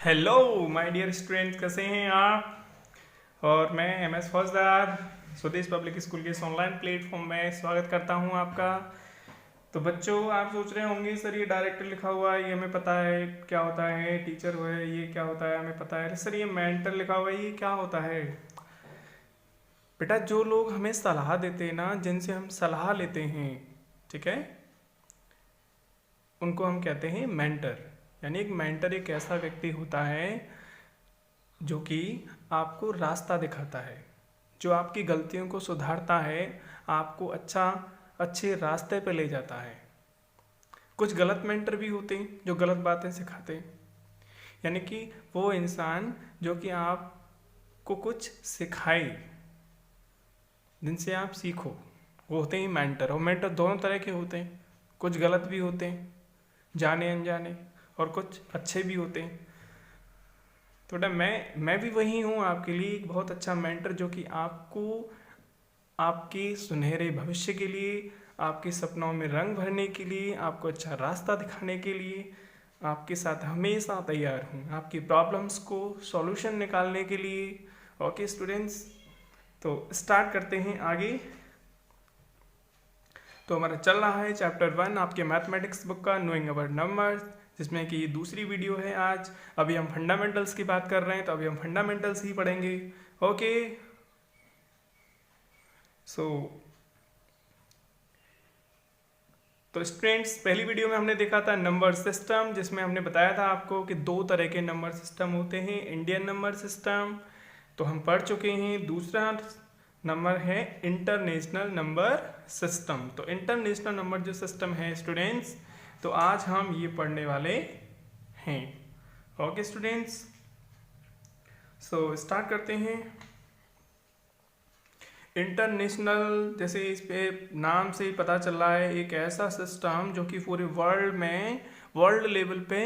Hello my dear student, कैसे हैं आप। और मैं एमएस फौजदार स्वदेश पब्लिक स्कूल के इस ऑनलाइन प्लेटफॉर्म में स्वागत करता हूं आपका। तो बच्चों, आप सोच रहे होंगे सर ये डायरेक्टर लिखा हुआ है, ये हमें पता है क्या होता है, टीचर हुआ है ये क्या होता है हमें पता है। अरे सर ये मेंटर लिखा हुआ है ये क्या होता है। बेटा, जो लोग हमें सलाह देते हैं ना, जिनसे हम सलाह लेते हैं, ठीक है, उनको हम कहते हैं मेंटर। यानी एक मेंटर एक ऐसा व्यक्ति होता है जो कि आपको रास्ता दिखाता है, जो आपकी गलतियों को सुधारता है, आपको अच्छे रास्ते पे ले जाता है। कुछ गलत मेंटर भी होते हैं जो गलत बातें सिखाते हैं, यानी कि वो इंसान जो कि आपको कुछ सिखाए, जिनसे आप सीखो, वो होते हैं मेंटर। और मेंटर दोनों तरह के होते हैं, कुछ गलत भी होते हैं जाने अनजाने, और कुछ अच्छे भी होते हैं। तो बेटा मैं भी वही हूँ आपके लिए, एक बहुत अच्छा मेंटर जो कि आपको आपके सुनहरे भविष्य के लिए, आपके सपनों में रंग भरने के लिए, आपको अच्छा रास्ता दिखाने के लिए आपके साथ हमेशा तैयार हूँ, आपकी प्रॉब्लम्स को सॉल्यूशन निकालने के लिए। ओके स्टूडेंट्स, तो स्टार्ट करते हैं आगे। तो हमारा चल रहा है चैप्टर 1 आपके मैथमेटिक्स बुक का, नोइंग अबाउट नंबर्स, जिसमें कि ये दूसरी वीडियो है आज। अभी हम फंडामेंटल्स की बात कर रहे हैं, तो अभी हम फंडामेंटल्स ही पढ़ेंगे। ओके, तो स्टूडेंट्स, पहली वीडियो में हमने देखा था नंबर सिस्टम, जिसमें हमने बताया था आपको कि दो तरह के नंबर सिस्टम होते हैं। इंडियन नंबर सिस्टम तो हम पढ़ चुके हैं, दूसरा नंबर है इंटरनेशनल नंबर सिस्टम। तो इंटरनेशनल नंबर जो सिस्टम है स्टूडेंट्स, तो आज हम ये पढ़ने वाले हैं। ओके स्टूडेंट्स, सो स्टार्ट करते हैं। इंटरनेशनल, जैसे इस पे नाम से ही पता चल रहा है, एक ऐसा सिस्टम जो कि पूरे वर्ल्ड लेवल पे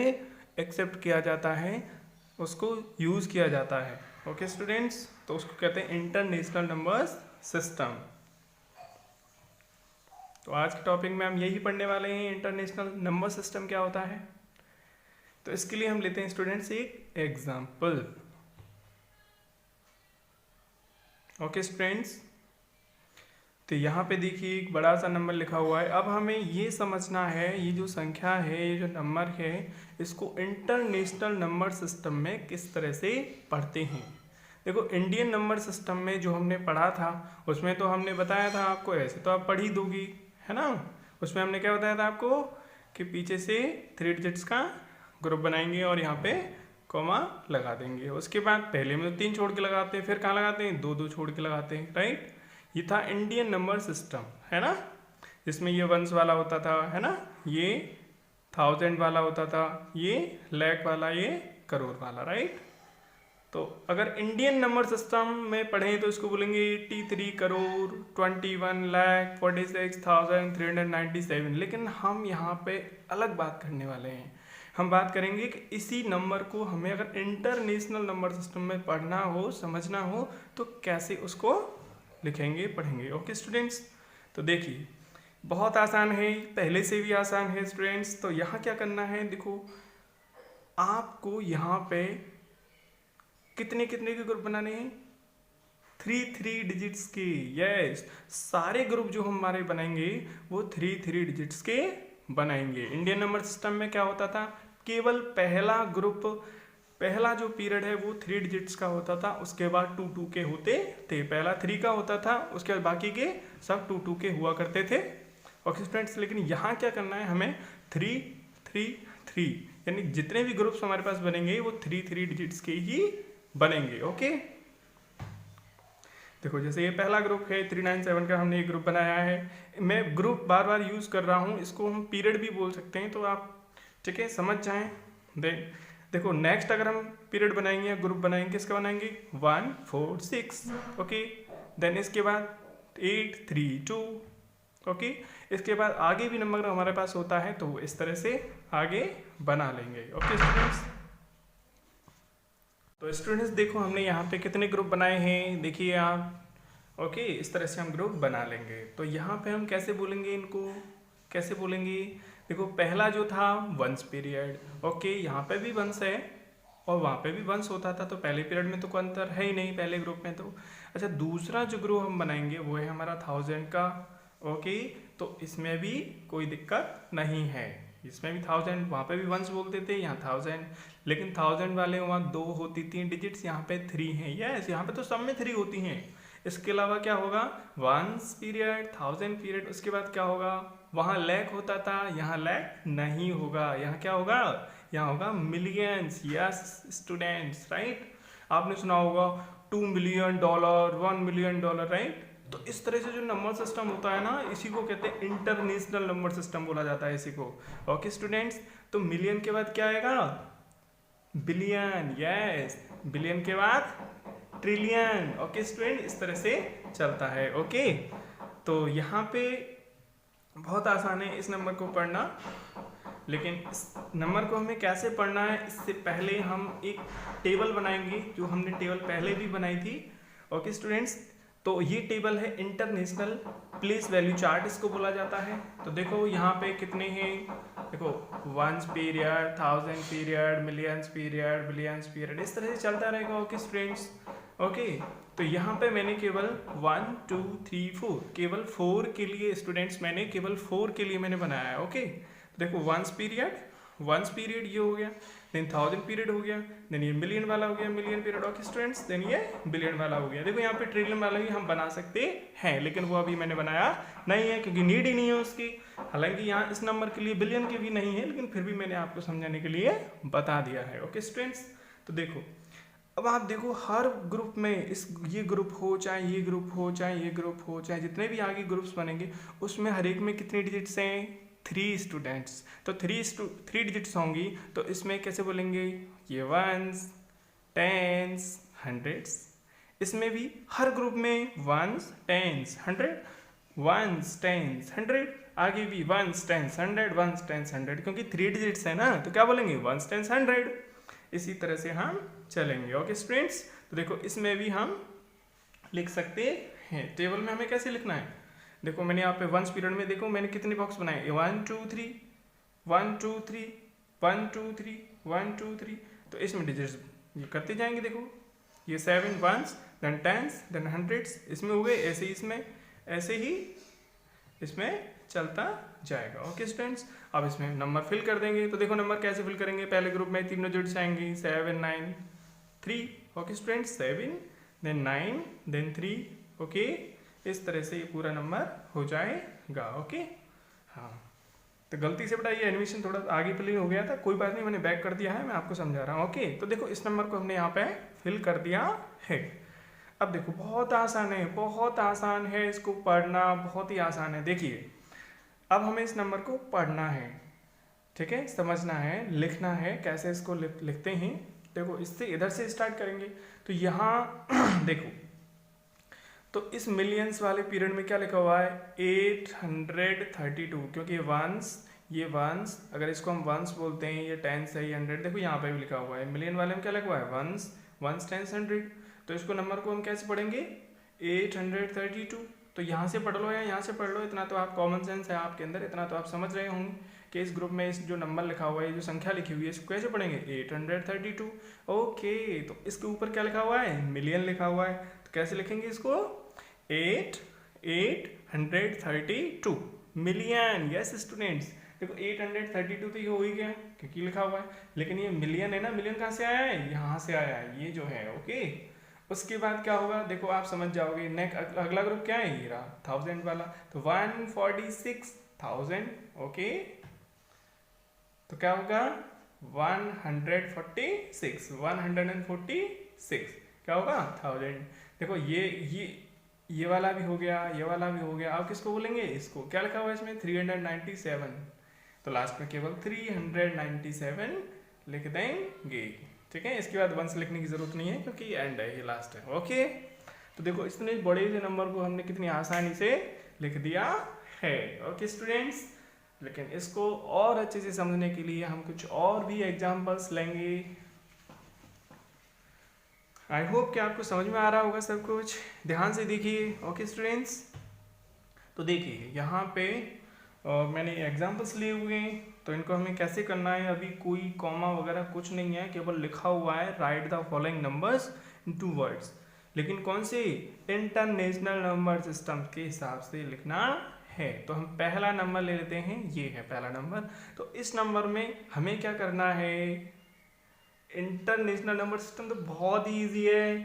एक्सेप्ट किया जाता है, उसको यूज़ किया जाता है। ओके स्टूडेंट्स, तो उसको कहते हैं इंटरनेशनल नंबर्स सिस्टम। तो आज के टॉपिक में हम यही पढ़ने वाले हैं, इंटरनेशनल नंबर सिस्टम क्या होता है। तो इसके लिए हम लेते हैं स्टूडेंट्स एक एग्जाम्पल। ओके स्टूडेंट्स, तो यहाँ पे देखिए एक बड़ा सा नंबर लिखा हुआ है। अब हमें ये समझना है, ये जो संख्या है, ये जो नंबर है, इसको इंटरनेशनल नंबर सिस्टम में किस तरह से पढ़ते हैं। देखो, इंडियन नंबर सिस्टम में जो हमने पढ़ा था, उसमें तो हमने बताया था आपको, ऐसे तो आप पढ़ ही दोगी, है ना। उसमें हमने क्या बताया था आपको कि पीछे से 3 डिजिट्स का ग्रुप बनाएंगे और यहाँ पे कॉमा लगा देंगे। उसके बाद पहले में तो 3 छोड़ के लगाते हैं, फिर कहाँ लगाते हैं, 2 2 छोड़ के लगाते हैं, राइट। ये था इंडियन नंबर सिस्टम, है ना, जिसमें ये वंस वाला होता था, है ना, ये 1000 वाला होता था, ये लाख वाला, ये करोड़ वाला, राइट। तो अगर इंडियन नंबर सिस्टम में पढ़ें तो इसको बोलेंगे 83 करोड़ 21 लाख 46,397। लेकिन हम यहाँ पे अलग बात करने वाले हैं। हम बात करेंगे कि इसी नंबर को हमें अगर इंटरनेशनल नंबर सिस्टम में पढ़ना हो, समझना हो, तो कैसे उसको लिखेंगे, पढ़ेंगे। ओके स्टूडेंट्स, तो देखिए बहुत आसान है, पहले से भी आसान है स्टूडेंट्स। तो यहाँ क्या करना है, देखो आपको यहाँ पे कितने कितने के ग्रुप बनाने हैं, 3 डिजिट्स के। यस, सारे ग्रुप जो हमारे बनाएंगे वो 3 डिजिट्स के बनाएंगे। इंडियन नंबर सिस्टम में क्या होता था, केवल पहला ग्रुप, पहला जो पीरियड है वो 3 डिजिट्स का होता था, उसके बाद 2 के होते थे। पहला 3 का होता था, उसके बाद बाकी के सब 2 के हुआ करते थे। ओके स्टूडेंट्स, लेकिन यहाँ क्या करना है हमें, 3 यानी जितने भी ग्रुप्स हमारे पास बनेंगे वो 3 डिजिट्स के ही बनेंगे। ओके, देखो जैसे ये पहला ग्रुप है 397 का, हमने ये ग्रुप बनाया है। मैं ग्रुप बार बार यूज कर रहा हूँ, इसको हम पीरियड भी बोल सकते हैं, तो आप ठीक है समझ जाएं। देखो नेक्स्ट अगर हम पीरियड बनाएंगे, ग्रुप बनाएंगे, किसका बनाएंगे, 1 4 6। ओके, देन इसके बाद 8 3 2। ओके, इसके बाद आगे भी नंबर हमारे पास होता है, तो इस तरह से आगे बना लेंगे। ओके स्टूडेंट्स, तो स्टूडेंट्स देखो हमने यहाँ पे कितने ग्रुप बनाए हैं, देखिए आप। ओके, इस तरह से हम ग्रुप बना लेंगे। तो यहाँ पे हम कैसे बोलेंगे, इनको कैसे बोलेंगे, देखो पहला जो था वंस पीरियड, ओके यहाँ पे भी वंस है, और वहाँ पे भी वंस होता था, तो पहले पीरियड में तो कोई अंतर है ही नहीं पहले ग्रुप में। तो अच्छा, दूसरा जो ग्रुप हम बनाएंगे वो है हमारा 1000 का। ओके, तो इसमें भी कोई दिक्कत नहीं है, इसमें भी 1000, वहाँ पे भी वंस बोलते थे, यहाँ 1000, लेकिन 1000 वाले वहाँ 2 होती 3 डिजिट्स, यहाँ पे 3 हैं। यस, यहाँ पे तो सब में 3 होती हैं। इसके अलावा क्या होगा, वंस पीरियड, 1000 पीरियड, उसके बाद क्या होगा, वहाँ लैक होता था, यहाँ लैक नहीं होगा, यहाँ क्या होगा, यहाँ होगा मिलियंस। यस स्टूडेंट्स, राइट, आपने सुना होगा $2 मिलियन, $1 मिलियन, राइट। तो इस तरह से जो नंबर सिस्टम होता है ना, इसी को कहते हैं इंटरनेशनल नंबर सिस्टम बोला जाता है इसी को। ओके स्टूडेंट्स, तो मिलियन के बाद क्या आएगा, बिलियन। यस, बिलियन के बाद ट्रिलियन। ओके स्टूडेंट, इस तरह से चलता है। ओके, तो यहाँ पे बहुत आसान है इस नंबर को पढ़ना, लेकिन इस नंबर को हमें कैसे पढ़ना है इससे पहले हम एक टेबल बनाएंगे, जो हमने टेबल पहले भी बनाई थी। ओके स्टूडेंट्स, तो ये टेबल है इंटरनेशनल प्लेस वैल्यू चार्ट, इसको बोला जाता है। तो देखो यहाँ पे कितने हैं, देखो ones period, 1000 period, millions period, billions period, इस तरह से चलता रहेगा। ओके स्टूडेंट्स, ओके, तो यहाँ पे मैंने केवल 1 2 3 4 केवल 4 के लिए स्टूडेंट्स, मैंने केवल 4 के लिए मैंने बनाया है। ओके, तो देखो वंस पीरियड ये हो गया, देन 1000 पीरियड हो गया, देन ये मिलियन वाला हो गया, million period. Okay students, then ये बिलियन वाला हो गया। देखो यहाँ पे ट्रिलियन वाला भी हम बना सकते हैं, लेकिन वो अभी मैंने बनाया नहीं है क्योंकि नीड ही नहीं है उसकी। हालांकि यहाँ इस नंबर के लिए बिलियन के भी नहीं है, लेकिन फिर भी मैंने आपको समझाने के लिए बता दिया है। ओके स्टूडेंट्स, तो देखो अब आप देखो हर ग्रुप में, इस ये ग्रुप हो चाहे ये ग्रुप हो चाहे ये ग्रुप हो चाहे जितने भी आगे ग्रुप्स बनेंगे, उसमें हर एक में कितने डिजिट्स हैं, 3 स्टूडेंट्स। तो 3 डिजिट्स होंगी, तो इसमें कैसे बोलेंगे, ये वंस, टेंस, हंड्रेड्स। इसमें भी हर ग्रुप में वंस, टेंस, 100, वंस, टेंस, 100, आगे भी वंस, टेंस, 100, वंस, टेंस, 100, क्योंकि 3 डिजिट्स है ना, तो क्या बोलेंगे, वंस, टेंस, 100। इसी तरह से हम चलेंगे। ओके स्टूडेंट्स, तो देखो इसमें भी हम लिख सकते हैं। टेबल में हमें कैसे लिखना है, देखो मैंने यहाँ पे वंस पीरियड में देखो मैंने कितने बॉक्स बनाए, 1 2 3 1 2 3 1 2 3 1 2 3, तो इसमें डिजिट्स ये करते जाएंगे। देखो ये 7 ones, then tens, then hundreds, इसमें हो गए, ऐसे ही इसमें, ऐसे ही इसमें चलता जाएगा। ओके स्टूडेंट्स, अब इसमें नंबर फिल कर देंगे। तो देखो नंबर कैसे फिल करेंगे, पहले ग्रुप में 3 डिजिट्स आएंगी, 7 9 3। Okay students, 7 then 9 then 3। Okay, इस तरह से ये पूरा नंबर हो जाएगा। ओके, हाँ, तो गलती से बेटा ये एनिमेशन थोड़ा आगे प्ले हो गया था, कोई बात नहीं, मैंने बैक कर दिया है, मैं आपको समझा रहा हूँ। ओके, तो देखो इस नंबर को हमने यहाँ पे फिल कर दिया है। अब देखो बहुत आसान है, बहुत आसान है, इसको पढ़ना बहुत ही आसान है। देखिए अब हमें इस नंबर को पढ़ना है, ठीक है, समझना है, लिखना है, कैसे इसको लिखते हैं। देखो इससे इधर से स्टार्ट करेंगे, तो यहाँ देखो, तो इस मिलियंस वाले पीरियड में क्या लिखा हुआ है, 832, क्योंकि ये वंस, अगर इसको हम वंस बोलते हैं, ये टेंस है, ये 100, देखो यहाँ पे भी लिखा हुआ है। मिलियन वाले में क्या लिखा हुआ है, वंस टेंस 100, तो इसको नंबर को हम कैसे पढ़ेंगे, 832। तो यहाँ से पढ़ लो या यहाँ से पढ़ लो, इतना तो आप कॉमन सेंस है आपके अंदर, इतना तो आप समझ रहे होंगे कि इस ग्रुप में इस जो नंबर लिखा हुआ है, जो संख्या लिखी हुई है, इसको कैसे पढ़ेंगे, 832। ओके, तो इसके ऊपर क्या लिखा हुआ है, मिलियन लिखा हुआ है, तो कैसे लिखेंगे इसको, 832 मिलियन। यस स्टूडेंट्स, देखो 832 तो ये हो ही गया क्योंकि लिखा हुआ है, लेकिन ये मिलियन है ना, मिलियन कहाँ से आया है, यहाँ से आया है, ये जो है। ओके, उसके बाद क्या होगा, देखो आप समझ जाओगे। नेक्स्ट अगला ग्रुप क्या है, ये रहा 1000 वाला, तो 146,000। ओके, तो क्या होगा, 146 क्या होगा, 1000। देखो ये वाला भी हो गया, ये वाला भी हो गया। अब किसको बोलेंगे, इसको क्या लिखा हुआ है इसमें, 397, तो लास्ट में केवल 397 लिख देंगे, ठीक है। इसके बाद वंस लिखने की जरूरत नहीं है क्योंकि एंड है, ये लास्ट है। ओके, तो देखो इतने बड़े से नंबर को हमने कितनी आसानी से लिख दिया है। ओके स्टूडेंट्स, लेकिन इसको और अच्छे से समझने के लिए हम कुछ और भी एग्जांपल्स लेंगे। आई होप कि आपको समझ में आ रहा होगा सब कुछ, ध्यान से देखिए। ओके स्टूडेंट्स, तो देखिए यहाँ पे मैंने एग्जांपल्स लिए हुए हैं। तो इनको हमें कैसे करना है, अभी कोई कॉमा वगैरह कुछ नहीं है, केवल लिखा हुआ है right the following numbers in 2 words, लेकिन कौन से, इंटरनेशनल नंबर सिस्टम के हिसाब से लिखना है। तो हम पहला नंबर ले लेते हैं, ये है पहला नंबर। तो इस नंबर में हमें क्या करना है, इंटरनेशनल नंबर सिस्टम तो बहुत ही ईजी है,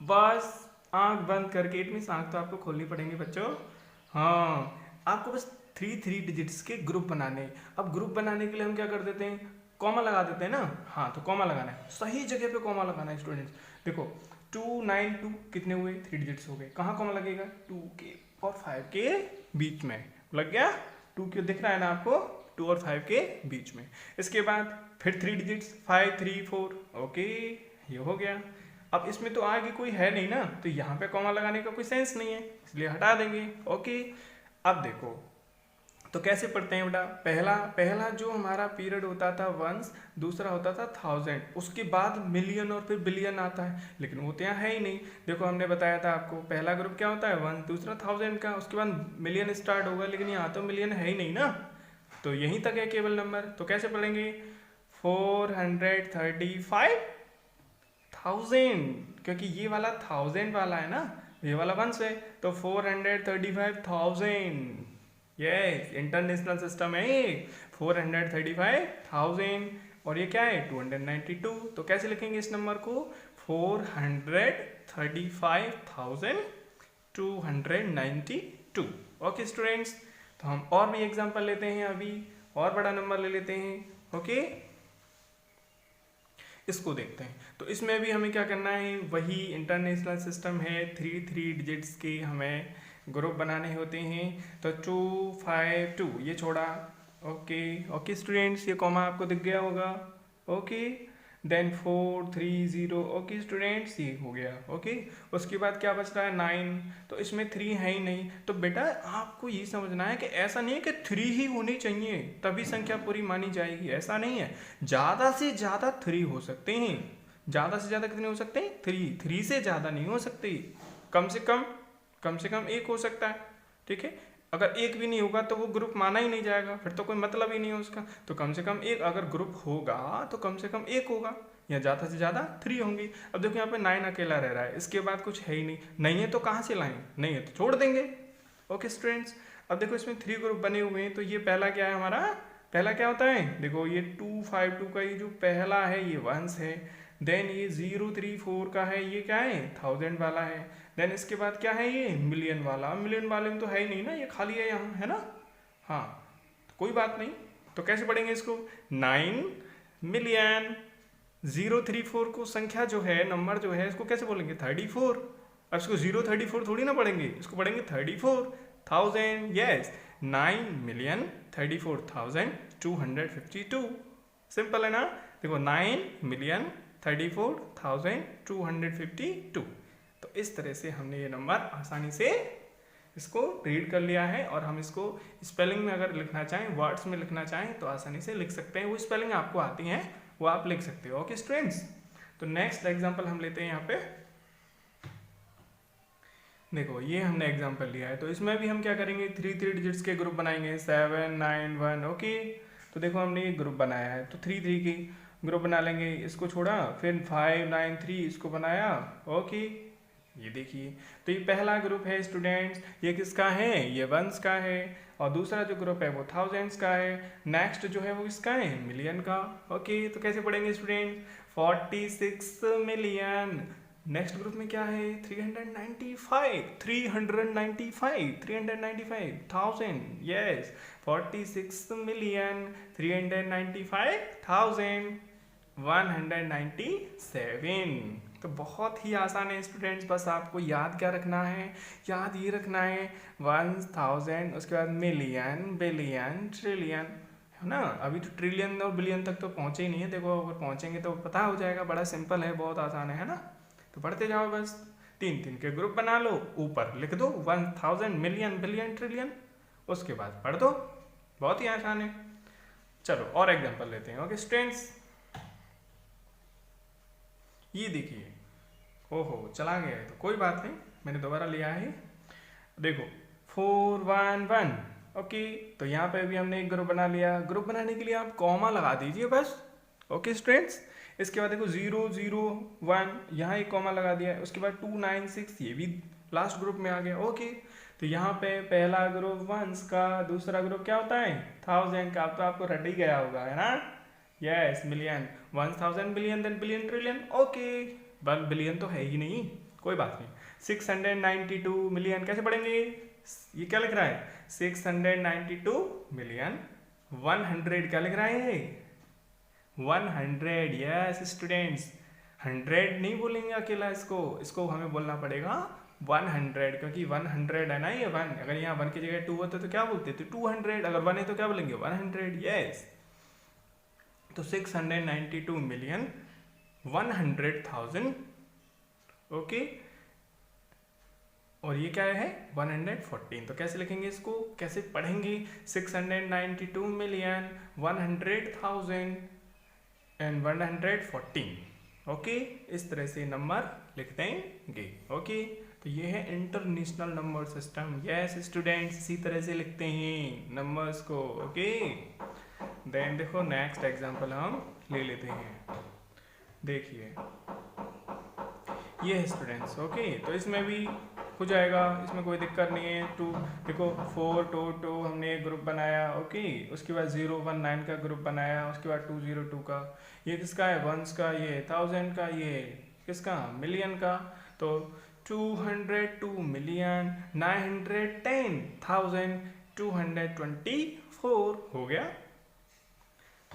बस आंख बंद करके, इट मीन्स आंख तो आपको खोलनी पड़ेंगी बच्चों, हाँ, आपको बस 3 डिजिट्स के ग्रुप बनाने हैं। अब ग्रुप बनाने के लिए हम क्या कर देते हैं, कॉमा लगा देते हैं ना, हाँ, तो कॉमा लगाना है, सही जगह पे कॉमा लगाना है स्टूडेंट्स। देखो 292 कितने हुए, 3 डिजिट्स हो गए, कहाँ कॉमा लगेगा, 2 के और 5 के बीच में लग गया, 2 के दिख रहा है ना आपको, 2 और 5 के बीच में। इसके बाद फिर 3 डिजिट्स 5 3 4, ओके, ये हो गया। अब इसमें तो आगे कोई है नहीं ना, तो यहाँ पे कॉमा लगाने का कोई सेंस नहीं है, इसलिए हटा देंगे, ओके। अब देखो तो कैसे पढ़ते हैं बेटा, पहला जो हमारा पीरियड होता था वंस, दूसरा होता था 1000, उसके बाद मिलियन और फिर बिलियन आता है, लेकिन वो तो यहाँ है ही नहीं। देखो हमने बताया था आपको, पहला ग्रुप क्या होता है 1, दूसरा 1000 का, उसके बाद मिलियन स्टार्ट होगा, लेकिन यहाँ तो मिलियन है ही नहीं ना, तो यहीं तक है केवल नंबर। तो कैसे पढ़ेंगे, 435,000, क्योंकि ये वाला 1000 वाला है ना, ये वाला वंस है, तो 435,000, यस, इंटरनेशनल सिस्टम है ये, 435,000, और ये क्या है 292। तो कैसे लिखेंगे इस नंबर को, 435,292। ओके स्टूडेंट्स, तो हम और भी एग्जांपल लेते हैं, अभी और बड़ा नंबर ले लेते हैं, ओके, इसको देखते हैं। तो इसमें भी हमें क्या करना है, वही इंटरनेशनल सिस्टम है, 3 डिजिट्स के हमें ग्रुप बनाने होते हैं। तो 252 ये छोड़ा, ओके स्टूडेंट्स, ये कॉमा आपको दिख गया होगा, ओके, देन 430, ओके स्टूडेंट्स, ये हो गया, ओके। उसके बाद क्या बच रहा है 9, तो इसमें 3 है ही नहीं। तो बेटा आपको ये समझना है कि ऐसा नहीं है कि 3 ही होनी चाहिए तभी संख्या पूरी मानी जाएगी, ऐसा नहीं है, ज़्यादा से ज़्यादा 3 हो सकते हैं, ज़्यादा से ज़्यादा कितने हो सकते हैं, 3 से ज़्यादा नहीं हो सकते, कम से कम 1 हो सकता है, ठीक है। अगर 1 भी नहीं होगा तो वो ग्रुप माना ही नहीं जाएगा, फिर तो कोई मतलब ही नहीं है उसका। तो कम से कम 1 अगर ग्रुप होगा तो कम से कम 1 होगा, या ज़्यादा से ज़्यादा 3 होंगी। अब देखो यहाँ पे 9 अकेला रह रहा है, इसके बाद कुछ है ही नहीं, नहीं है तो कहाँ से लाएं, नहीं है तो छोड़ देंगे, ओके स्टूडेंट्स। अब देखो इसमें 3 ग्रुप बने हुए हैं, तो ये पहला क्या है हमारा, पहला क्या होता है, देखो ये 252 का ये जो पहला है ये वंस है, देन ये 034 का है, ये क्या है 1000 वाला है, देन इसके बाद क्या है ये मिलियन वाला, मिलियन वाले में तो है ही नहीं ना, ये खाली है यहाँ, है ना, हाँ, तो कोई बात नहीं। तो कैसे पढ़ेंगे इसको, 9 मिलियन, 034 को संख्या जो है, नंबर जो है, इसको कैसे बोलेंगे 34। अब इसको 034 थोड़ी ना पढ़ेंगे, इसको पढ़ेंगे 34,000, यस, 9,34,252, सिंपल है ना। देखो 9,34,252, तो इस तरह से हमने ये नंबर आसानी से इसको रीड कर लिया है, और हम इसको स्पेलिंग में अगर लिखना चाहें, वर्ड्स में लिखना चाहें तो आसानी से लिख सकते हैं, वो स्पेलिंग आपको आती हैं वो आप लिख सकते हो, ओके स्टूडेंट्स। तो नेक्स्ट एग्जांपल हम लेते हैं यहाँ पे, देखो ये हमने एग्जांपल लिया है, तो इसमें भी हम क्या करेंगे, 3 डिजिट्स के ग्रुप बनाएंगे, 7 9 1, ओके। तो देखो हमने ये ग्रुप बनाया है, तो 3 की ग्रुप बना लेंगे, इसको छोड़ा, फिर 5 9 3 इसको बनाया, ओके, ये देखिए। तो ये पहला ग्रुप है स्टूडेंट्स, ये किसका है, ये वंस का है, और दूसरा जो ग्रुप है वो थाउजेंड्स का है, नेक्स्ट जो है वो किसका है, मिलियन का, ओके। तो कैसे पढ़ेंगे स्टूडेंट, 46 मिलियन, नेक्स्ट ग्रुप में क्या है 395,000, यस, 46,395,197। तो बहुत ही आसान है स्टूडेंट्स, बस आपको याद क्या रखना है, याद ये रखना है 1000, उसके बाद मिलियन, बिलियन, ट्रिलियन, है ना। अभी तो ट्रिलियन और बिलियन तक तो पहुंचे ही नहीं है, देखो अगर पहुंचेंगे तो पता हो जाएगा, बड़ा सिंपल है, बहुत आसान है ना। तो पढ़ते जाओ बस, 3 के ग्रुप बना लो, ऊपर लिख दो 1000, मिलियन, बिलियन, ट्रिलियन, उसके बाद पढ़ दो, बहुत ही आसान है। चलो और एग्जांपल लेते हैं, ओके स्टूडेंट्स। ये देखिए, ओहो चला गया है, तो कोई बात नहीं, मैंने दोबारा लिया है। देखो 411, ओके, तो यहाँ पे भी हमने एक ग्रुप बना लिया। ग्रुप बनाने के लिए आप कॉमा लगा दीजिए बस। ओके स्टूडेंट्स, इसके बाद देखो 0 0 1 यहाँ एक कॉमा लगा दिया। उसके बाद 2 9 6 ये भी लास्ट ग्रुप में आ गया। ओके, तो यहाँ पे पहला ग्रुप वंस का, दूसरा ग्रुप क्या होता है 1000 का। अब तो आपको रट ही गया होगा, है ना। Yes, million, 1000 billion, then billion trillion. Okay, बल बिलियन तो है ही नहीं, कोई बात नहीं। 692 मिलियन कैसे पढ़ेंगे, ये क्या लिख रहा है 692 मिलियन। 100 क्या लिख रहा है 100। यस स्टूडेंट्स, 100 नहीं बोलेंगे अकेला, इसको हमें बोलना पड़ेगा 100, क्योंकि 100 है ना ये 1। अगर यहाँ 1 की जगह 2 होते तो क्या बोलते थे 200, अगर 1 है तो क्या बोलेंगे 100। यस, तो 692 मिलियन 100,000। ओके, और ये क्या है 114। तो कैसे लिखेंगे इसको, कैसे पढ़ेंगे 692 मिलियन 100,000 एंड 114। ओके, इस तरह से नंबर लिख देंगे। ओके, तो ये है international number system. Yes students, इसी तरह से लिखते हैं नंबर्स को। ओके, देन देखो नेक्स्ट एग्जांपल हम ले लेते हैं। देखिए ये है स्टूडेंट्स। ओके, तो इसमें भी हो जाएगा, इसमें कोई दिक्कत नहीं है। 2 देखो 4 2 2 हमने एक ग्रुप बनाया। ओके, उसके बाद 019 का ग्रुप बनाया। उसके बाद 202 का, ये किसका है वंस का, ये 1000 का, ये किसका मिलियन का। तो 202 मिलियन 910,224 हो गया।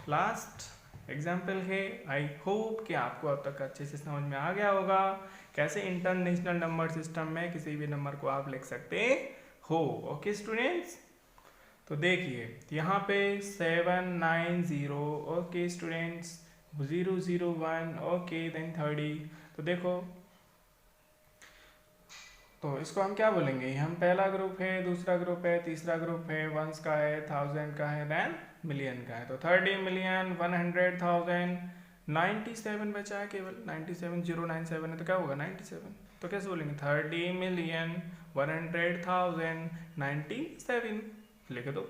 लास्ट एग्जाम्पल है। आई होप कि आपको अब तक अच्छे से समझ में आ गया होगा कैसे इंटरनेशनल नंबर सिस्टम में किसी भी नंबर को आप लिख सकते हो। ओके स्टूडेंट्स, तो देखिए यहाँ पे 790। Okay students, 001। Okay, then 30। तो देखो, तो इसको हम क्या बोलेंगे, हम पहला ग्रुप है, दूसरा ग्रुप है, तीसरा ग्रुप है, वंस का है, 1000 का है, देन मिलियन का है। तो 30 मिलियन 100,000, 97 बचा है केवल, 97 097 है तो क्या होगा 97। तो कैसे बोलेंगे 30 मिलियन 100,000 97 लिख दो।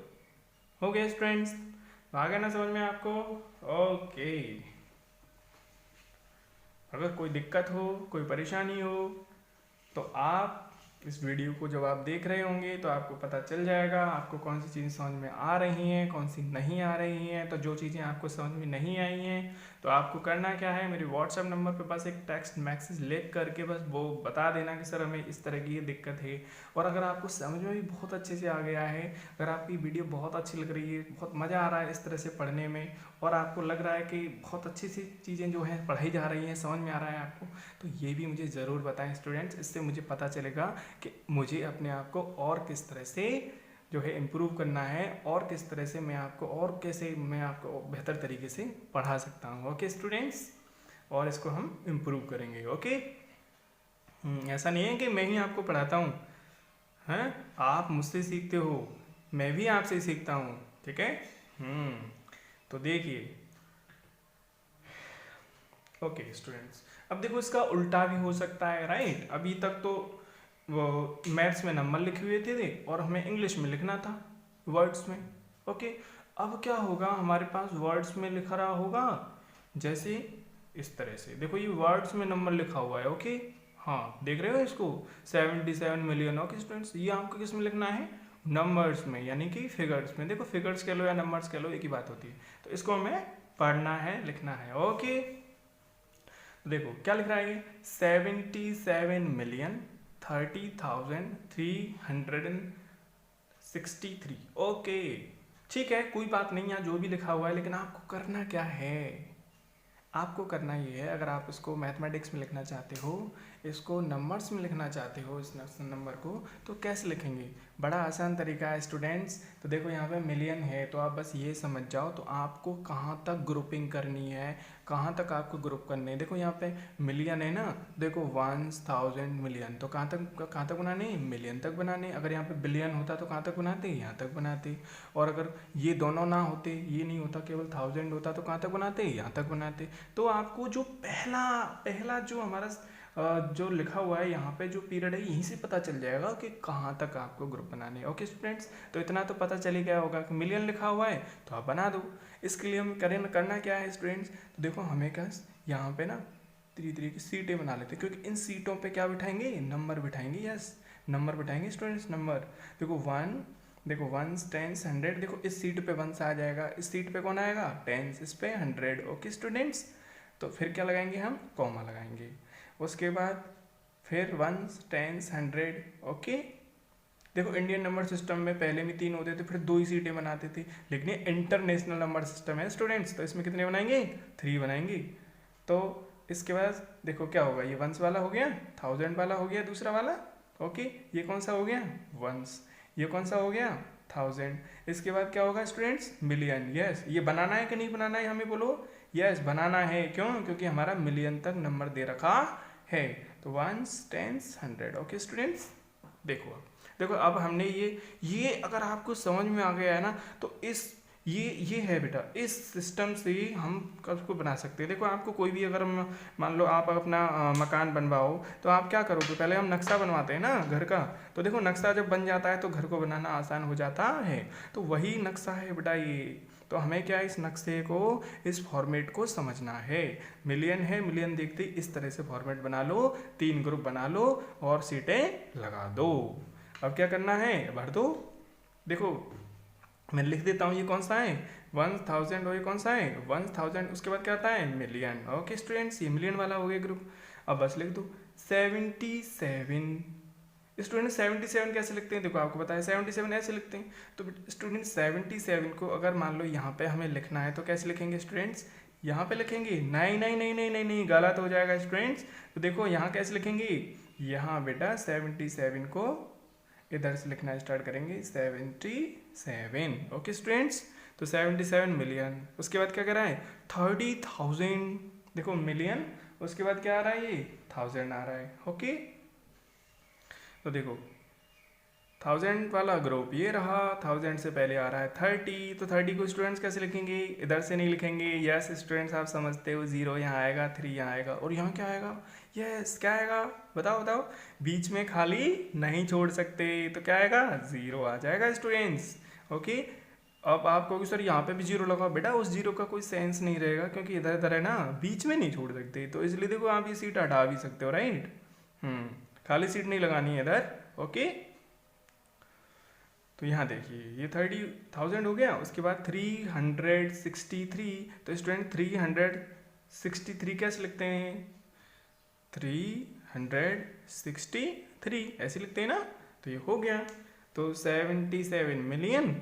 हो गया स्टूडेंट्स, आ गया ना समझ में आपको। ओके, अगर कोई दिक्कत हो, कोई परेशानी हो, तो आप इस वीडियो को जब आप देख रहे होंगे तो आपको पता चल जाएगा आपको कौन सी चीज़ें समझ में आ रही हैं, कौन सी नहीं आ रही हैं। तो जो चीज़ें आपको समझ में नहीं आई हैं तो आपको करना क्या है, मेरे व्हाट्सएप नंबर पे बस एक टेक्स्ट मैसेज लिख करके बस वो बता देना कि सर हमें इस तरह की ये दिक्कत है। और अगर आपको समझ में भी बहुत अच्छे से आ गया है, अगर आपकी वीडियो बहुत अच्छी लग रही है, बहुत मज़ा आ रहा है इस तरह से पढ़ने में, और आपको लग रहा है कि बहुत अच्छी सी चीज़ें जो हैं पढ़ाई जा रही हैं, समझ में आ रहा है आपको, तो ये भी मुझे ज़रूर बताएं स्टूडेंट्स। इससे मुझे पता चलेगा कि मुझे अपने आप को और किस तरह से जो है इम्प्रूव करना है, और किस तरह से मैं आपको, और कैसे मैं आपको बेहतर तरीके से पढ़ा सकता हूँ। ओके स्टूडेंट्स, और इसको हम इम्प्रूव करेंगे। ओके, ऐसा नहीं है कि मैं ही आपको पढ़ाता हूँ, हैं, आप मुझसे सीखते हो, मैं भी आपसे सीखता हूँ। ठीक है, तो देखिए ओके स्टूडेंट्स, अब देखो इसका उल्टा भी हो सकता है, राइट। अभी तक तो वो मैथ्स में नंबर लिखे हुए थे और हमें इंग्लिश में लिखना था वर्ड्स में। ओके, अब क्या होगा, हमारे पास वर्ड्स में लिखा रहा होगा जैसे इस तरह से। देखो ये वर्ड्स में नंबर लिखा हुआ है। ओके, हाँ देख रहे हो इसको 77 मिलियन। ओके स्टूडेंट्स, ये आपको किस में लिखना है, नंबर्स में, यानी कि फिगर्स में। देखो फिगर्स कह लो या नंबर्स कह लो, एक ही बात होती है। तो इसको हमें पढ़ना है, लिखना है। ओके, देखो क्या लिख रहा है, 77 मिलियन 30,363। ओके ठीक है, कोई बात नहीं, यहाँ जो भी लिखा हुआ है, लेकिन आपको करना क्या है, आपको करना ये है, अगर आप इसको मैथमेटिक्स में लिखना चाहते हो, इसको नंबर्स में लिखना चाहते हो, इस नंबर को, तो कैसे लिखेंगे, बड़ा आसान तरीका है स्टूडेंट्स। तो देखो यहाँ पे मिलियन है, तो आप बस ये समझ जाओ तो आपको कहाँ तक ग्रुपिंग करनी है, कहाँ तक आपको ग्रुप करने हैं। देखो यहाँ पे मिलियन है ना, देखो 1000 मिलियन, तो कहाँ तक बनाने, मिलियन तक बनाने। अगर यहाँ पे बिलियन होता तो कहाँ तक बनाते, यहाँ तक बनाते। और अगर ये दोनों ना होते, ये नहीं होता, केवल 1000 होता, तो कहाँ तक बनाते, यहाँ तक बनाते। तो आपको जो पहला जो हमारा जो लिखा हुआ है यहाँ पे जो पीरियड है यहीं से पता चल जाएगा कि कहाँ तक आपको ग्रुप बनाने हैं। ओके स्टूडेंट्स, तो इतना तो पता चल ही गया होगा कि मिलियन लिखा हुआ है तो आप बना दो। इसके लिए हम करना क्या है स्टूडेंट्स, तो देखो हमें क्या यहाँ पे ना तरीके की सीटें बना लेते हैं, क्योंकि इन सीटों पे क्या बिठाएंगे, नंबर बिठाएंगे। यस, नंबर बिठाएंगे स्टूडेंट्स, नंबर। देखो 1, देखो 1, 10, 100, देखो इस सीट पे 1 आ जाएगा, इस सीट पे कौन आएगा 10, इस पे 100। ओके स्टूडेंट्स, तो फिर क्या लगाएंगे हम, कॉमा लगाएंगे। उसके बाद फिर 1, 10, 100। ओके, देखो इंडियन नंबर सिस्टम में पहले भी 3 होते थे, फिर 2 ही सीटें बनाते थे, लेकिन ये इंटरनेशनल नंबर सिस्टम है स्टूडेंट्स, तो इसमें कितने बनाएंगे, 3 बनाएंगे। तो इसके बाद देखो क्या होगा, ये 1s वाला हो गया, 1000 वाला हो गया दूसरा वाला। ओके, ये कौन सा हो गया 1s, ये कौन सा हो गया 1000। इसके बाद क्या होगा स्टूडेंट्स, मिलियन। यस, ये बनाना है कि नहीं बनाना है हमें बोलो। यस, बनाना है। क्यों, क्योंकि हमारा मिलियन तक नंबर दे रखा है। तो 1s, 10s, 100। ओके स्टूडेंट्स, देखो अब हमने ये अगर आपको समझ में आ गया है ना, तो ये है बेटा, इस सिस्टम से हम उसको बना सकते हैं। देखो आपको कोई भी अगर मान लो आप अपना मकान बनवाओ, तो आप क्या करोगे, पहले हम नक्शा बनवाते हैं ना घर का। तो देखो नक्शा जब बन जाता है तो घर को बनाना आसान हो जाता है। तो वही नक्शा है बेटा ये। तो हमें क्या है, इस नक्शे को, इस फॉर्मेट को समझना है। मिलियन है, मिलियन देखते इस तरह से फॉर्मेट बना लो, 3 ग्रुप बना लो और सीटें लगा दो। अब क्या करना है, भर दो। देखो मैं लिख देता हूँ, ये कौन सा है 1000, और ये कौन सा है 1000। उसके बाद क्या आता है मिलियन। ओके स्टूडेंट्स, ये मिलियन वाला हो गया ग्रुप। अब बस लिख दो 77। स्टूडेंट 77 कैसे लिखते हैं, देखो आपको पता है 77 ऐसे लिखते हैं। तो स्टूडेंट 77 को अगर मान लो यहाँ पे हमें लिखना है तो कैसे लिखेंगे स्टूडेंट्स, यहाँ पे लिखेंगे, नहीं नहीं नहीं नहीं नहीं नहीं, गलत हो जाएगा स्टूडेंट्स। तो देखो यहाँ कैसे लिखेंगे, यहाँ बेटा 77 को इधर से लिखना स्टार्ट करेंगे 77। ओके स्टूडेंट्स, तो 77 मिलियन। उसके बाद क्या कर रहा है 30,000। देखो मिलियन, उसके बाद क्या आ रहा है, ये 1000 आ रहा है। ओके, तो देखो 1000 वाला ग्रुप ये रहा, 1000 से पहले आ रहा है 30। तो 30 को स्टूडेंट्स कैसे लिखेंगे, इधर से नहीं लिखेंगे। यस स्टूडेंट्स, आप समझते हो, 0 यहाँ आएगा, 3 यहाँ आएगा, और यहाँ क्या आएगा, यस क्या आएगा, बताओ बताओ, बीच में खाली नहीं छोड़ सकते, तो क्या आएगा 0 आ जाएगा स्टूडेंट्स। ओके, अब आप कहोगे सर यहाँ पे भी 0 लगाओ, बेटा उस 0 का कोई सेंस नहीं रहेगा, क्योंकि इधर इधर है ना, बीच में नहीं छोड़ सकते। तो इसलिए देखो आप ये सीट हटा भी सकते हो, राइट। खाली सीट नहीं लगानी है इधर। ओके, तो यहाँ देखिए ये 30,000 हो गया। उसके बाद 363। तो स्टूडेंट 363 कैसे लिखते हैं, 363 ऐसे लिखते हैं ना, तो ये हो गया। तो 77 मिलियन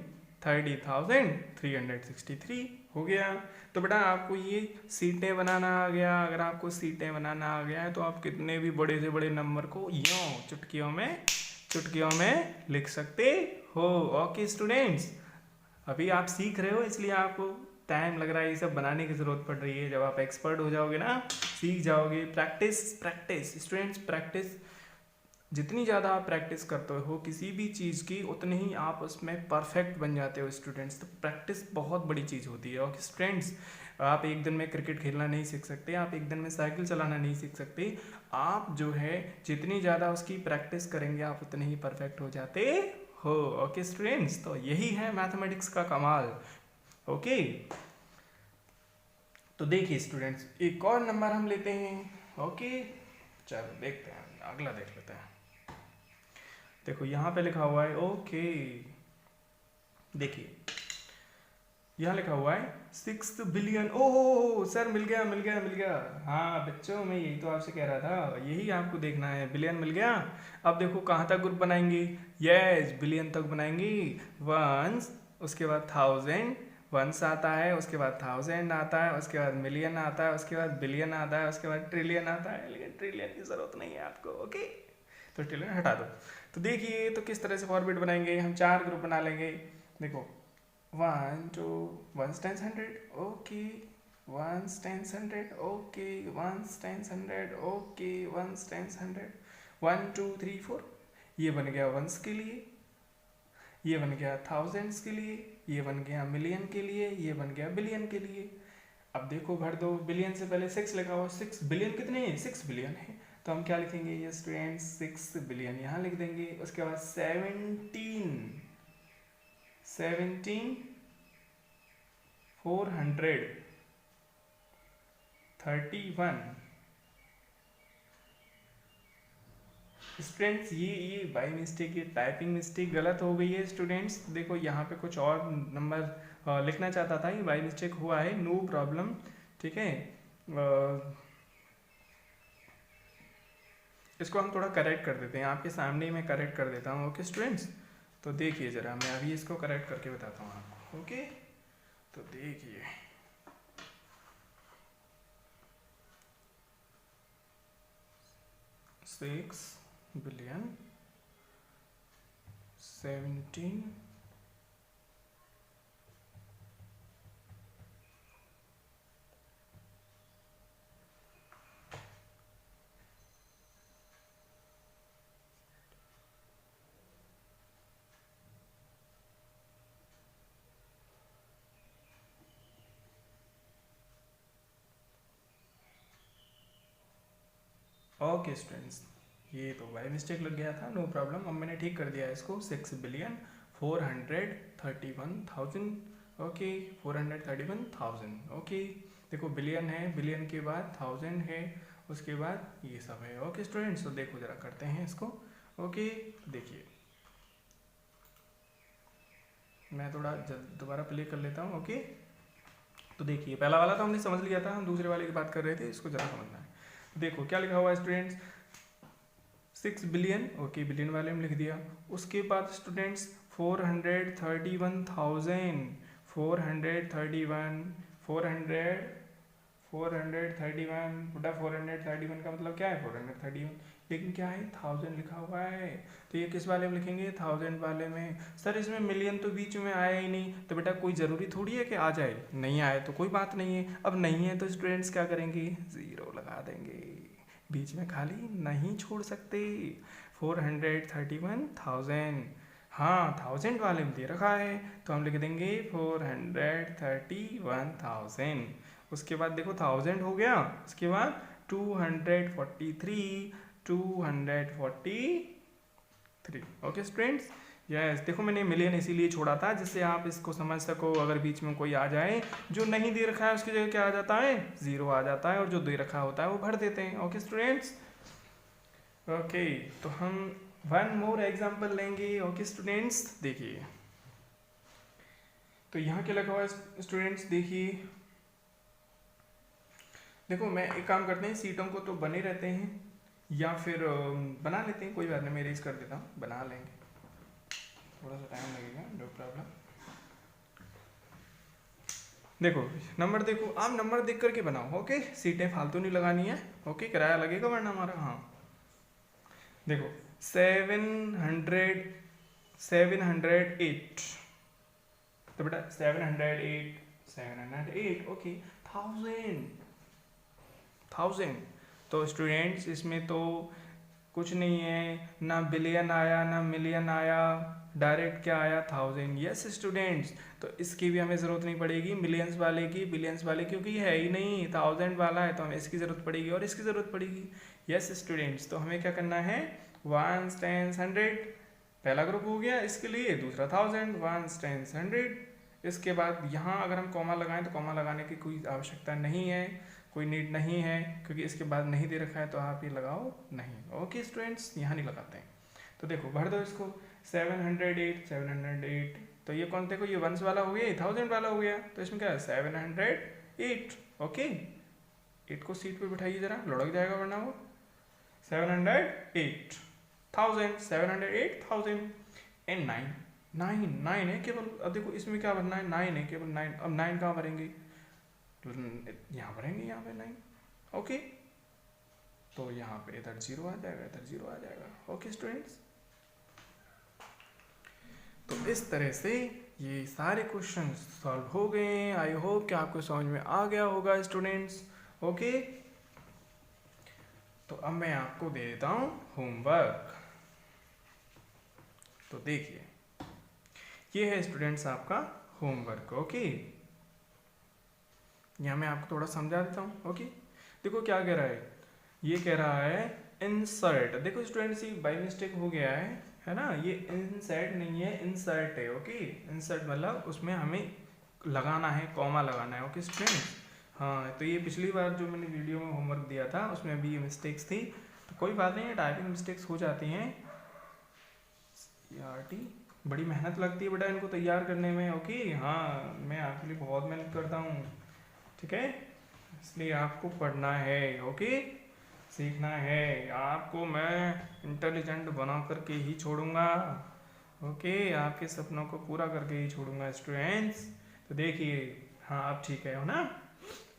30,363 हो गया। तो बेटा आपको ये सीटें बनाना आ गया। अगर आपको सीटें बनाना आ गया है तो आप कितने भी बड़े से बड़े नंबर को यूँ चुटकियों में लिख सकते हो। ओके स्टूडेंट्स, अभी आप सीख रहे हो इसलिए आपको टाइम लग रहा है, ये सब बनाने की ज़रूरत पड़ रही है। जब आप एक्सपर्ट हो जाओगे ना, सीख जाओगे। प्रैक्टिस स्टूडेंट्स, प्रैक्टिस जितनी ज़्यादा आप प्रैक्टिस करते हो किसी भी चीज़ की, उतनी ही आप उसमें परफेक्ट बन जाते हो स्टूडेंट्स। तो प्रैक्टिस बहुत बड़ी चीज़ होती है। ओके स्टूडेंट्स, आप एक दिन में क्रिकेट खेलना नहीं सीख सकते, आप एक दिन में साइकिल चलाना नहीं सीख सकते। आप जो है जितनी ज़्यादा उसकी प्रैक्टिस करेंगे आप उतने ही परफेक्ट हो जाते हो। ओके स्टूडेंट्स, तो यही है मैथमेटिक्स का कमाल। ओके, तो देखिए स्टूडेंट्स, एक और नंबर हम लेते हैं। ओके, चलो देखते हैं, अगला देख लेते हैं। देखो यहाँ पे लिखा हुआ है, ओके देखिए यहाँ लिखा हुआ है 6 बिलियन। ओह सर, मिल गया। हाँ बच्चों, मैं यही तो आपसे कह रहा था, यही आपको देखना है, बिलियन मिल गया। अब देखो कहाँ तक ग्रुप बनाएंगे, यस बिलियन तक बनाएंगे। 1, उसके बाद 1000 1s आता है, उसके बाद 1000 आता है, उसके बाद मिलियन आता है, उसके बाद बिलियन आता है, उसके बाद ट्रिलियन आता है। लेकिन ट्रिलियन की जरूरत नहीं है आपको। ओके, तो ट्रिलियन हटा दो। तो देखिए तो किस तरह से फॉर्मेट बनाएंगे, हम 4 ग्रुप बना लेंगे। देखो 1 2 1 10 100, ओके 1 10 100, ओके 1 10 100, ओके 1 10 100, 1 2 3 4। ये बन गया 1s के लिए, ये बन गया 1000s के लिए, ये बन गया मिलियन के लिए, ये बन गया बिलियन के लिए। अब देखो भर दो, बिलियन से पहले 6 लगा हुआ, 6 बिलियन कितने हैं, 6 बिलियन है। तो हम क्या लिखेंगे ये स्टूडेंट्स 6 बिलियन यहाँ लिख देंगे। उसके बाद 17 431 स्टूडेंट्स, ये बाई मिस्टेक, ये टाइपिंग मिस्टेक गलत हो गई है स्टूडेंट्स। देखो यहाँ पे कुछ और नंबर लिखना चाहता था, ये बाई मिस्टेक हुआ है, नो प्रॉब्लम, ठीक है। इसको हम थोड़ा करेक्ट कर देते हैं, आपके सामने ही मैं करेक्ट कर देता हूँ। ओके स्टूडेंट्स, तो देखिए ज़रा, मैं अभी इसको करेक्ट करके बताता हूँ आपको। ओके, तो देखिए 6 बिलियन 17 ओके स्टूडेंट्स, ये तो बाई मिस्टेक लग गया था, नो प्रॉब्लम। अब मैंने ठीक कर दिया इसको, 6 बिलियन 431,000। ओके, 431,000। ओके, देखो बिलियन है, बिलियन के बाद 1000 है, उसके बाद ये सब है। ओके स्टूडेंट्स, तो देखो ज़रा करते हैं इसको। ओके, देखिए मैं थोड़ा दोबारा प्ले कर लेता हूँ। ओके, तो देखिए पहला वाला तो हमने समझ लिया था, हम दूसरे वाले की बात कर रहे थे, इसको ज़रा समझना है। देखो क्या लिखा हुआ है स्टूडेंट्स, 6 बिलियन, ओके बिलियन वाले में लिख दिया। उसके बाद स्टूडेंट्स 431,000, 431 का मतलब क्या है 431, लेकिन क्या है 1000 लिखा हुआ है, तो ये किस वाले में लिखेंगे 1000 वाले में। सर इसमें मिलियन तो बीच में आया ही नहीं, तो बेटा कोई ज़रूरी थोड़ी है कि आ जाए, नहीं आए तो कोई बात नहीं है। अब नहीं है तो स्टूडेंट्स क्या करेंगे, 0 लगा देंगे, बीच में खाली नहीं छोड़ सकते। 431,000, हाँ 1000 वाले में दे रखा है, तो हम लिख देंगे 431,000। उसके बाद देखो 1000 हो गया, उसके बाद 243। ओके स्टूडेंट्स, यस देखो मैंने मिलियन इसीलिए छोड़ा था जिससे आप इसको समझ सको। अगर बीच में कोई आ जाए जो नहीं दे रखा है उसकी जगह क्या आ जाता है, 0 आ जाता है, और जो दे रखा होता है वो भर देते हैं। ओके स्टूडेंट्स, ओके तो हम वन मोर एग्जाम्पल लेंगे। ओके स्टूडेंट्स, देखिए तो यहाँ क्या लगा हुआ है स्टूडेंट्स, देखिए देखो मैं एक काम करते हैं, सीटों को तो बने रहते हैं या फिर बना लेते हैं, कोई बात नहीं, मैं इरेज कर देता हूँ, बना लेंगे, थोड़ा सा टाइम लगेगा, नो प्रॉब्लम। देखो नंबर, देखो आप नंबर देख करके बनाओ। ओके, सीटें फालतू नहीं लगानी है, ओके किराया लगेगा वरना हमारा। हाँ देखो 708, तो बेटा 708 ओके, 1000 तो स्टूडेंट्स इसमें तो कुछ नहीं है, ना बिलियन आया ना मिलियन आया, डायरेक्ट क्या आया 1000। यस स्टूडेंट्स, तो इसकी भी हमें ज़रूरत नहीं पड़ेगी बिलियंस वाले की, क्योंकि ये है ही नहीं, 1000 वाला है, तो हमें इसकी ज़रूरत पड़ेगी और इसकी ज़रूरत पड़ेगी। यस स्टूडेंट्स, तो हमें क्या करना है, 1s 10s 100 पहला ग्रुप हो गया इसके लिए, दूसरा 1000, 1s 10s 100। इसके बाद यहाँ अगर हम कॉमा लगाएं तो कॉमा लगाने की कोई आवश्यकता नहीं है, कोई नीड नहीं है, क्योंकि इसके बाद नहीं दे रखा है तो आप ये लगाओ नहीं। ओके स्टूडेंट्स, यहाँ नहीं लगाते हैं, तो देखो भर दो इसको 708, तो ये कौन, देखो ये 1s वाला हो गया, 1000 वाला हो गया, तो इसमें क्या है 708। ओके, 8 को सीट पे बिठाइए जरा, लुढ़क जाएगा वरना वो। 708 एंड 9 है केवल। अब देखो इसमें क्या भरना है, 9 है केवल, 9। अब 9 कहाँ भरेंगे, यहाँ भरेंगे, यहाँ पे 9। ओके, तो यहाँ पे इधर 0 आ जाएगा, इधर 0 आ जाएगा। ओके स्टूडेंट्स, तो इस तरह से ये सारे क्वेश्चन सॉल्व हो गए हैं। आई होप कि आपको समझ में आ गया होगा स्टूडेंट्स। ओके, तो अब मैं आपको दे देता हूँ होमवर्क। तो देखिए ये है स्टूडेंट्स आपका होमवर्क। ओके, यहाँ मैं आपको थोड़ा समझा देता हूँ। ओके, देखो क्या कह रहा है, ये कह रहा है इंसर्ट। देखो स्टूडेंट्स ये बाई मिस्टेक हो गया है ना, ये इंसर्ट नहीं है, इंसर्ट है। ओके, इंसर्ट मतलब उसमें हमें लगाना है, कॉमा लगाना है। ओके स्टूडेंट्स, हाँ तो ये पिछली बार जो मैंने वीडियो में होमवर्क दिया था उसमें भी ये मिस्टेक्स थी, तो कोई बात नहीं, टाइपिंग मिस्टेक्स हो जाती हैं। CRT बड़ी मेहनत लगती है बेटा इनको तैयार करने में। ओके, हाँ मैं आपके लिए बहुत मेहनत करता हूँ, ठीक है, इसलिए आपको पढ़ना है। ओके, सीखना है आपको, मैं इंटेलिजेंट बना करके ही छोड़ूंगा। ओके, आपके सपनों को पूरा करके ही छोड़ूंगा स्टूडेंट्स। तो देखिए, हाँ आप ठीक है हो ना।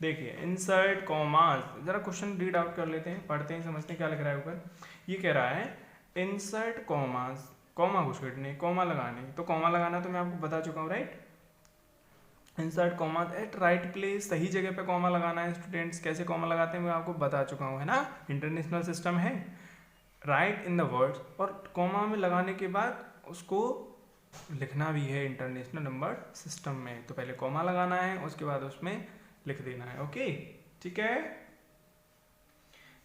देखिए इंसर्ट कॉमास, जरा क्वेश्चन रीड आउट कर लेते हैं, पढ़ते हैं, समझते हैं क्या लिख रहा है ऊपर। ये कह रहा है इंसर्ट कॉमास, कॉमा घुसेड़ने, कॉमा लगाने। तो कॉमा लगाना तो मैं आपको बता चुका हूँ, right. Insert comma at right place, सही जगह पे कॉमा लगाना है स्टूडेंट्स। कैसे कॉमा लगाते हैं मैं आपको बता चुका हूँ, है ना, इंटरनेशनल सिस्टम है। राइट इन द वर्ड्स, और कॉमा में लगाने के बाद उसको लिखना भी है इंटरनेशनल नंबर सिस्टम में। तो पहले कॉमा लगाना है, उसके बाद उसमें लिख देना है। ओके ठीक है,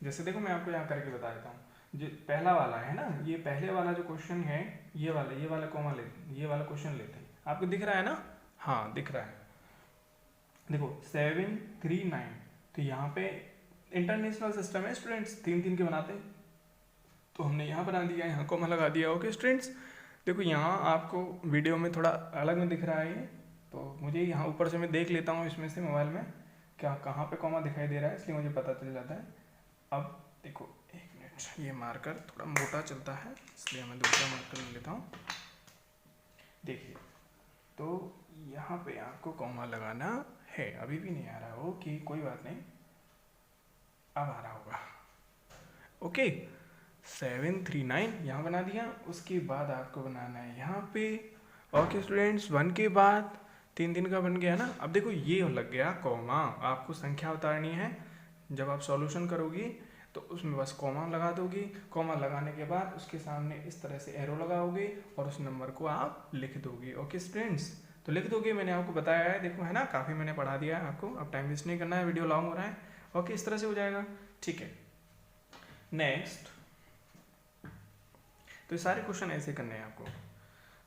जैसे देखो मैं आपको यहाँ करके बता देता हूँ। जो पहला वाला है ना, ये पहले वाला जो क्वेश्चन है, ये वाला कॉमा ले, ये वाला क्वेश्चन लेते हैं। आपको दिख रहा है ना, हाँ दिख रहा है। देखो 739, तो यहाँ पे इंटरनेशनल सिस्टम है स्टूडेंट्स, 3 के बनाते हैं, तो हमने यहाँ बना दिया, यहाँ कॉमा लगा दिया। ओके स्टूडेंट्स, देखो यहाँ आपको वीडियो में थोड़ा अलग में दिख रहा है ये, तो मुझे यहाँ ऊपर से मैं देख लेता हूँ इसमें से मोबाइल में क्या कहाँ पे कॉमा दिखाई दे रहा है, इसलिए मुझे पता चल जाता है। अब देखो एक मिनट, ये मार्कर थोड़ा मोटा चलता है इसलिए मैं दूसरा मार्कर ले लेता हूँ। देखिए, तो यहाँ पे आपको कॉमा लगाना है, अभी भी नहीं आ रहा। ओके कोई बात नहीं, अब आ रहा होगा। ओके 739 यहाँ बना दिया, उसके बाद आपको बनाना है यहाँ पे। ओके स्टूडेंट्स, 1 के बाद 3 का बन गया ना। अब देखो ये लग गया कॉमा, आपको संख्या उतारनी है, जब आप सॉल्यूशन करोगी तो उसमें बस कॉमा लगा दोगी। कॉमा लगाने के बाद उसके सामने इस तरह से एरो लगाओगे और उस नंबर को आप लिख दोगे। ओके स्टूडेंट्स, तो लिख दोगे, मैंने आपको बताया है, देखो है ना, काफ़ी मैंने पढ़ा दिया है आपको, अब टाइम वेस्ट नहीं करना है, वीडियो लॉन्ग हो रहा है। ओके इस तरह से हो जाएगा, ठीक है। नेक्स्ट, तो ये सारे क्वेश्चन ऐसे करने हैं आपको।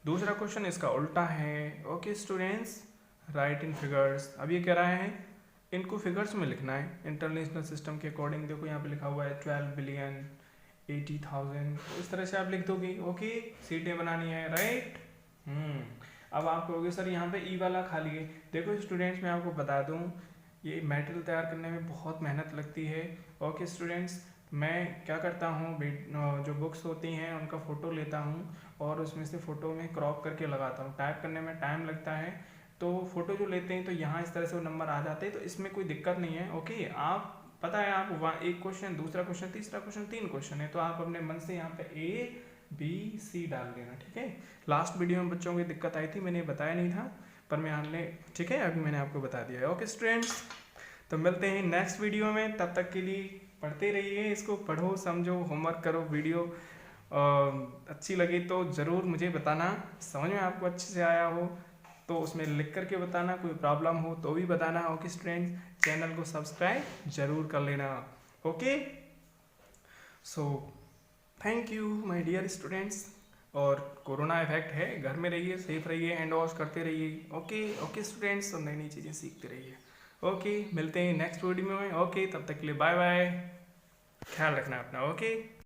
दूसरा क्वेश्चन इसका उल्टा है। ओके स्टूडेंट्स, राइट इन फिगर्स। अब ये कह रहा है इनको फिगर्स में लिखना है इंटरनेशनल सिस्टम के अकॉर्डिंग। देखो यहाँ पे लिखा हुआ है 12 बिलियन 80,000, तो इस तरह से आप लिख दोगे। ओके, सीटें बनानी है, राइट। अब आप कहोगे सर यहाँ पे ई वाला खाली है। देखो स्टूडेंट्स, मैं आपको बता दूँ, ये मटेरियल तैयार करने में बहुत मेहनत लगती है। ओके स्टूडेंट्स, मैं क्या करता हूँ, जो बुक्स होती हैं उनका फ़ोटो लेता हूँ और उसमें से फ़ोटो में क्रॉप करके लगाता हूँ। टाइप करने में टाइम लगता है, तो फ़ोटो जो लेते हैं तो यहाँ इस तरह से वो नंबर आ जाते हैं, तो इसमें कोई दिक्कत नहीं है। ओके, आप पता है आप एक क्वेश्चन, दूसरा क्वेश्चन, तीसरा क्वेश्चन, 3 क्वेश्चन है, तो आप अपने मन से यहाँ पे A B C डाल देना, ठीक है। लास्ट वीडियो में बच्चों की दिक्कत आई थी, मैंने बताया नहीं था, पर मैं हमने, ठीक है, अभी मैंने आपको बता दिया है। ओके स्टूडेंट्स, तो मिलते हैं नेक्स्ट वीडियो में, तब तक के लिए पढ़ते रहिए, इसको पढ़ो, समझो, होमवर्क करो। वीडियो अच्छी लगी तो ज़रूर मुझे बताना, समझ में आपको अच्छे से आया हो तो उसमें लिख करके बताना, कोई प्रॉब्लम हो तो भी बताना। ओके स्टूडेंट्स, चैनल को सब्सक्राइब जरूर कर लेना। Okay, so thank you my dear students. और कोरोना इफेक्ट है, घर में रहिए, सेफ रहिए, हैंड वॉश करते रहिए। ओके स्टूडेंट्स, तो नई नई चीज़ें सीखते रहिए। ओके, मिलते हैं नेक्स्ट वीडियो में। ओके, तब तक के लिए बाय बाय, ख्याल रखना अपना। ओके।